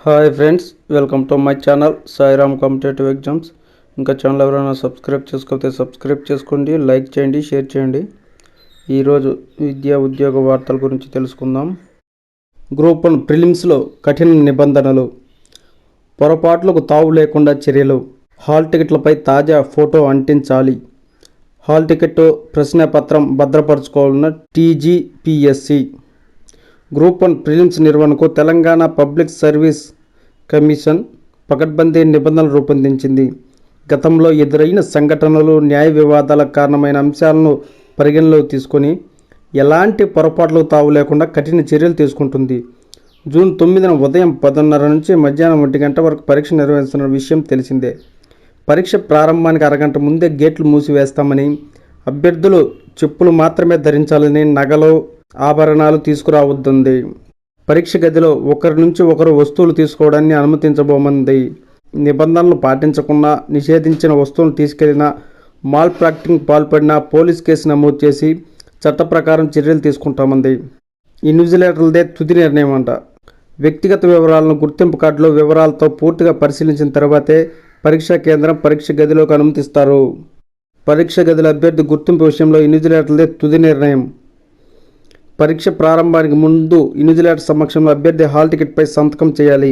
Hi friends, welcome to my channel Sairam competitive exams. ఇంకా channel ఎవరైనా subscribe చేసుకోకపోతే subscribe చేసుకోండి, లైక్ చేయండి, షేర్ చేయండి. ఈరోజు విద్యా ఉద్యోగ వార్తల గురించి తెలుసుకుందాం. గ్రూప్ 1 ప్రిలిమ్స్లో కఠిన నిబంధనలు, పొరపాట్లకు తావు లేకుండా చర్యలు, హాల్ టికెట్లపై తాజా ఫోటో అంటించాలి. హాల్ టికెట్ ప్రశ్నపత్రం భద్రపరచుకోవాలన్న టీజీపీఎస్సీ. గ్రూప్ 1 ప్రిలిమ్స్ నిర్వహణకు తెలంగాణ పబ్లిక్ సర్వీస్ కమిషన్ పకడ్బందీ నిబంధనలు రూపొందించింది. గతంలో ఎదురైన సంఘటనలు, న్యాయ వివాదాలకు కారణమైన అంశాలను పరిగణలోకి తీసుకొని ఎలాంటి పొరపాట్లకు తావు లేకుండా కఠిన చర్యలు తీసుకుంటుంది. జూన్ 9న ఉదయం 10:30 నుంచి మధ్యాహ్నం 1 గంట వరకు పరీక్ష నిర్వహిస్తున్న విషయం తెలిసిందే. పరీక్ష ప్రారంభానికి అరగంట ముందే గేట్లు మూసివేస్తామని, అభ్యర్థులు చెప్పులు మాత్రమే ధరించాలని, నగలు, ఆభరణాలు తీసుకురావద్దంది. పరీక్ష గదిలో ఒకరి నుంచి ఒకరు వస్తువులు తీసుకోవడాన్ని అనుమతించబోమంది. నిబంధనలు పాటించకుండా నిషేధించిన వస్తువులను తీసుకెళ్లినా, మాల్ ప్రాక్టింగ్ పాల్పడినా పోలీస్ కేసు నమోదు చేసి చట్ట ప్రకారం చర్యలు తీసుకుంటామంది. ఇన్విజిలేటర్లదే తుది నిర్ణయం అంట. వ్యక్తిగత వివరాలను గుర్తింపు కార్డులో వివరాలతో పూర్తిగా పరిశీలించిన తర్వాతే పరీక్షా కేంద్రం, పరీక్ష గదిలోకి అనుమతిస్తారు. పరీక్ష గదిలో అభ్యర్థి గుర్తింపు విషయంలో ఇన్విజిలేటర్లదే తుది నిర్ణయం. పరీక్ష ప్రారంభానికి ముందు ఇన్విజిలేటర్ సమక్షంలో అభ్యర్థి హాల్ టికెట్పై సంతకం చేయాలి.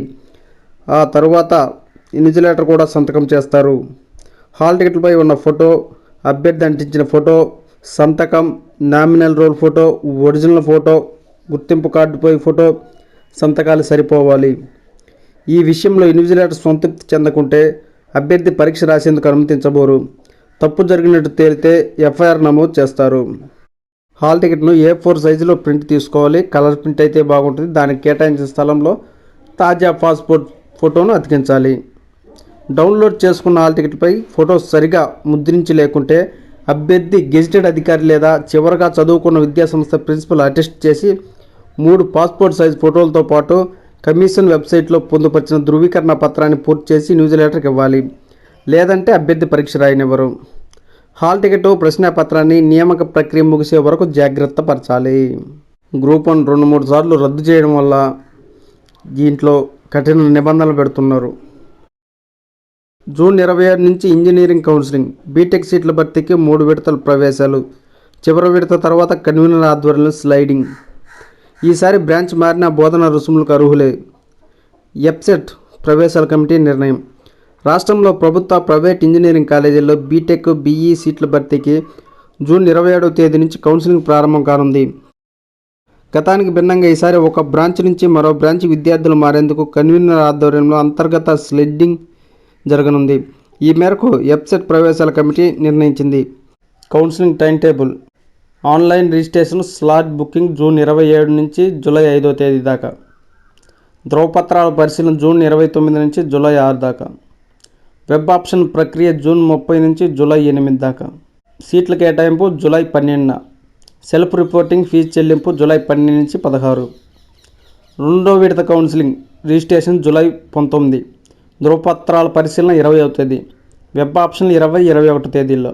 ఆ తర్వాత ఇన్విజిలేటర్ కూడా సంతకం చేస్తారు. హాల్ టికెట్పై ఉన్న ఫోటో, అభ్యర్థి అంటించిన ఫోటో, సంతకం, nominal roll photo, original photo, గుర్తింపు కార్డుపై ఫోటో, సంతకాలు సరిపోవాలి. ఈ విషయంలో ఇన్విజిలేటర్ సంతృప్తి చెందకుంటే అభ్యర్థి పరీక్ష రాసేందుకు అనుమతించబోరు. తప్పు జరిగినట్టు తేలితే ఎఫ్ఐఆర్ నమోదు చేస్తారు. హాల్ టికెట్ను A4 సైజులో ప్రింట్ తీసుకోవాలి. కలర్ ప్రింట్ అయితే బాగుంటుంది. దానికి కేటాయించిన స్థలంలో తాజా పాస్పోర్ట్ ఫోటోను అతికించాలి. డౌన్లోడ్ చేసుకున్న హాల్ టికెట్పై ఫోటో సరిగా ముద్రించి లేకుంటే అభ్యర్థి గెజిటెడ్ అధికారి లేదా చివరగా చదువుకున్న విద్యాసంస్థ ప్రిన్సిపల్ అటెస్ట్ చేసి 3 పాస్పోర్ట్ సైజ్ ఫోటోలతో పాటు కమిషన్ వెబ్సైట్లో పొందుపరిచిన ధృవీకరణ పత్రాన్ని పూర్తి చేసి ఇన్విజిలేటర్కి ఇవ్వాలి. లేదంటే అభ్యర్థి పరీక్ష రాయనివ్వరు. హాల్ టికెట్ ప్రశ్నాపత్రాన్ని నియామక ప్రక్రియ ముగిసే వరకు జాగ్రత్త పరచాలి. గ్రూప్ 1 2-3 సార్లు రద్దు చేయడం వల్ల దీంట్లో కఠిన నిబంధనలు పెడుతున్నారు. జూన్ 26 నుంచి ఇంజనీరింగ్ కౌన్సిలింగ్, బీటెక్ సీట్ల భర్తీకి 3 విడతల ప్రవేశాలు. చివరి విడత తర్వాత కన్వీనర్ ఆధ్వర్యంలో స్లైడింగ్. ఈసారి బ్రాంచ్ మారిన బోధన రుసుములకు అర్హులే. ఎప్సెట్ ప్రవేశాల కమిటీ నిర్ణయం. రాష్ట్రంలో ప్రభుత్వ, ప్రైవేట్ ఇంజనీరింగ్ కాలేజీల్లో బీటెక్, బీఈ సీట్ల భర్తీకి జూన్ 27వ తేదీ నుంచి కౌన్సిలింగ్ ప్రారంభం కానుంది. గతానికి భిన్నంగా ఈసారి ఒక బ్రాంచ్ నుంచి మరో బ్రాంచ్ విద్యార్థులు మారేందుకు కన్వీనర్ ఆధ్వర్యంలో అంతర్గత స్లైడింగ్ జరగనుంది. ఈ మేరకు ఎప్సెట్ ప్రవేశాల కమిటీ నిర్ణయించింది. Counselling time table. Online registration, slot booking June 27 నుంచి జూలై 5వ తేదీ దాకా. ధ్రువపత్రాల పరిశీలన జూన్ 29 నుంచి జూలై 6 దాకా. వెబ్ ఆప్షన్ ప్రక్రియ జూన్ 30 నుంచి జూలై 8 దాకా. సీట్ల కేటాయింపు జూలై 12న. సెల్ఫ్ రిపోర్టింగ్ ఫీజు చెల్లింపు జూలై 12 నుంచి 16. రెండో విడత కౌన్సిలింగ్ రిజిస్ట్రేషన్ జూలై 19. ధ్రువపత్రాల పరిశీలన 20వ తేదీ. వెబ్ ఆప్షన్ 20, 21 తేదీల్లో.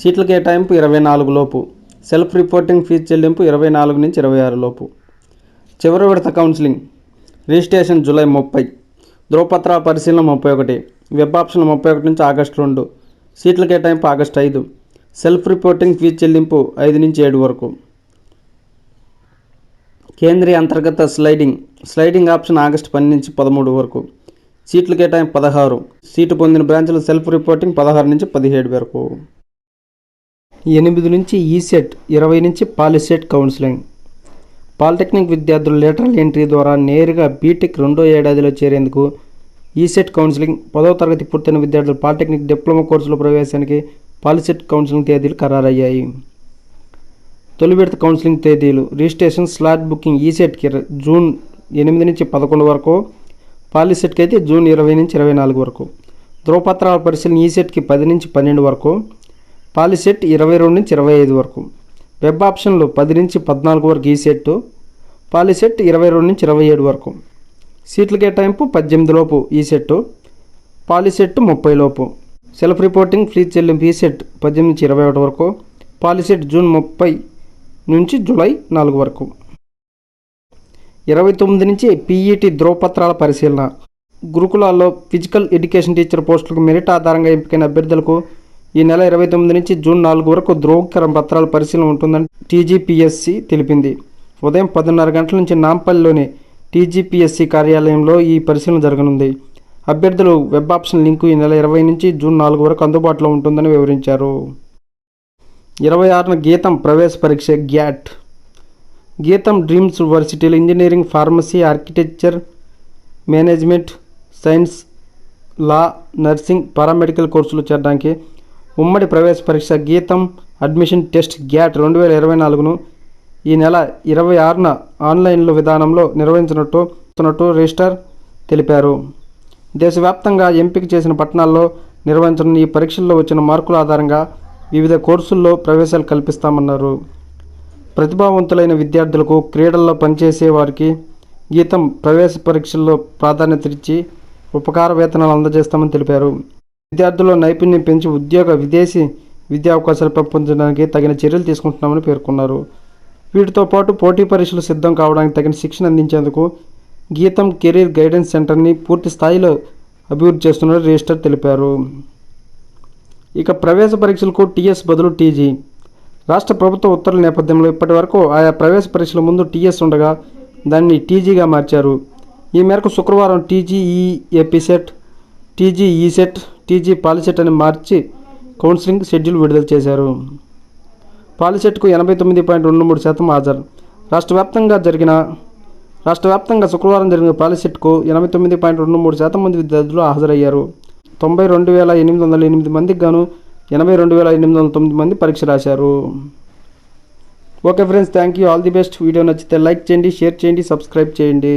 సీట్ల కేటాయింపు 24 లోపు. సెల్ఫ్ రిపోర్టింగ్ ఫీజు చెల్లింపు 24 నుంచి 26 లోపు. చివరి విడత కౌన్సిలింగ్ రిజిస్ట్రేషన్ జూలై 30. ధ్రువపత్రాల పరిశీలన 31. వెబ్ ఆప్షన్ 31 నుంచి ఆగస్టు 2. సీట్ల కేటాయింపు ఆగస్టు 5. సెల్ఫ్ రిపోర్టింగ్ ఫీజు చెల్లింపు 5 నుంచి 7 వరకు. కేంద్రీయ అంతర్గత స్లైడింగ్ ఆప్షన్ ఆగస్టు 10 నుంచి 13 వరకు. సీట్ల కేటాయింపు 16. సీటు పొందిన బ్రాంచ్ల సెల్ఫ్ రిపోర్టింగ్ 16 నుంచి 17 వరకు. 8 నుంచి ఈసెట్, 20 నుంచి పాలిసెట్ కౌన్సిలింగ్. పాలిటెక్నిక్ విద్యార్థులు లేటరల్ ఎంట్రీ ద్వారా నేరుగా బీటెక్ 2వ ఏడాదిలో చేరేందుకు ఈసెట్ కౌన్సిలింగ్, 10వ తరగతి పూర్తయిన విద్యార్థులు పాలిటెక్నిక్ డిప్లొమా కోర్సులో ప్రవేశానికి పాలిసెట్ కౌన్సిలింగ్ తేదీలు ఖరారయ్యాయి. తొలి విడత కౌన్సిలింగ్ తేదీలు. రిజిస్ట్రేషన్, స్లాట్ బుకింగ్ ఈసెట్కి జూన్ 8 నుంచి 11 వరకు, పాలిసెట్కి అయితే జూన్ 20 నుంచి 24 వరకు. ధ్రువపత్రాల పరిశీలన ఈసెట్కి 10 నుంచి 12 వరకు, పాలిసెట్ 22 నుంచి 25 వరకు. వెబ్ ఆప్షన్లు 10 నుంచి 14 వరకు ఈసెట్, పాలిసెట్ 22 నుంచి 27 వరకు. సీట్ల కేటాయింపు 18 లోపు ఈసెట్, పాలిసెట్ 30 లోపు. సెల్ఫ్ రిపోర్టింగ్ ఫీజు చెల్లింపు ఈసెట్ 18 నుంచి 21 వరకు, పాలిసెట్ జూన్ 30 నుంచి జూలై 4 వరకు. 29 నుంచి పీఈటీ ధ్రువపత్రాల పరిశీలన. గురుకులాల్లో ఫిజికల్ ఎడ్యుకేషన్ టీచర్ పోస్టులకు మెరిట్ ఆధారంగా ఎంపికైన అభ్యర్థులకు ఈ నెల 29 నుంచి జూన్ 4 వరకు ధ్రువీకరణ పత్రాల పరిశీలన ఉంటుందని టీజీపీఎస్సీ తెలిపింది. ఉదయం 10:30 గంటల నుంచి నాంపల్లిలోని టీజీపీఎస్సీ కార్యాలయంలో ఈ పరిశీలన జరగనుంది. అభ్యర్థులు వెబ్ ఆప్షన్ లింకు ఈ నెల 20 నుంచి జూన్ 4 వరకు అందుబాటులో ఉంటుందని వివరించారు. 26న గీతం ప్రవేశ పరీక్ష గ్యాట్. గీతం డ్రీమ్స్ యూనివర్సిటీలో engineering, pharmacy, architecture, management, science, law, nursing, paramedical కోర్సులు చేరడానికి ఉమ్మడి ప్రవేశ పరీక్ష గీతం అడ్మిషన్ టెస్ట్ గ్యాట్ 2024ను ఈ నెల 26న ఆన్లైన్లో విధానంలో నిర్వహించినట్టు రిజిస్ట్రార్ తెలిపారు. దేశవ్యాప్తంగా ఎంపిక చేసిన పట్టణాల్లో నిర్వహించిన ఈ పరీక్షల్లో వచ్చిన మార్కుల ఆధారంగా వివిధ కోర్సుల్లో ప్రవేశాలు కల్పిస్తామన్నారు. ప్రతిభావంతులైన విద్యార్థులకు, క్రీడల్లో పనిచేసే వారికి గీతం ప్రవేశ పరీక్షల్లో ప్రాధాన్యత ఇచ్చి ఉపకార వేతనాలు అందజేస్తామని తెలిపారు. విద్యార్థుల్లో నైపుణ్యం పెంచి విదేశీ విద్యా అవకాశాలు పెంపొందించడానికి తగిన చర్యలు తీసుకుంటున్నామని పేర్కొన్నారు. వీటితో పాటు పోటీ పరీక్షలు సిద్ధం కావడానికి తగిన శిక్షణ అందించేందుకు గీతం కెరీర్ గైడెన్స్ సెంటర్ని పూర్తి స్థాయిలో అభివృద్ధి చేస్తున్నట్టు రిజిస్ట్రార్ తెలిపారు. ఇక ప్రవేశ పరీక్షలకు టీఎస్ బదులు టీజీ. రాష్ట్ర ప్రభుత్వ ఉత్తర్వుల నేపథ్యంలో ఇప్పటి వరకు ఆయా ప్రవేశ పరీక్షల ముందు టీఎస్ ఉండగా దాన్ని టీజీగా మార్చారు. ఈ మేరకు శుక్రవారం టీజీఈఏపీసెట్, టీజీఈసెట్, టీజీ పాలిసెట్ అని మార్చి కౌన్సిలింగ్ షెడ్యూల్ విడుదల చేశారు. పాలిసెట్కు 89.23% హాజరు. రాష్ట్ర వ్యాప్తంగా శుక్రవారం జరిగిన పాలిసెట్కు 89.23% మంది విద్యార్థులు హాజరయ్యారు. 92,808 మందికి గాను 82,809 మంది పరీక్ష రాశారు. Okay friends, thank you, all the best. Video నచ్చితే లైక్ చేయండి, షేర్ చేయండి, సబ్స్క్రైబ్ చేయండి.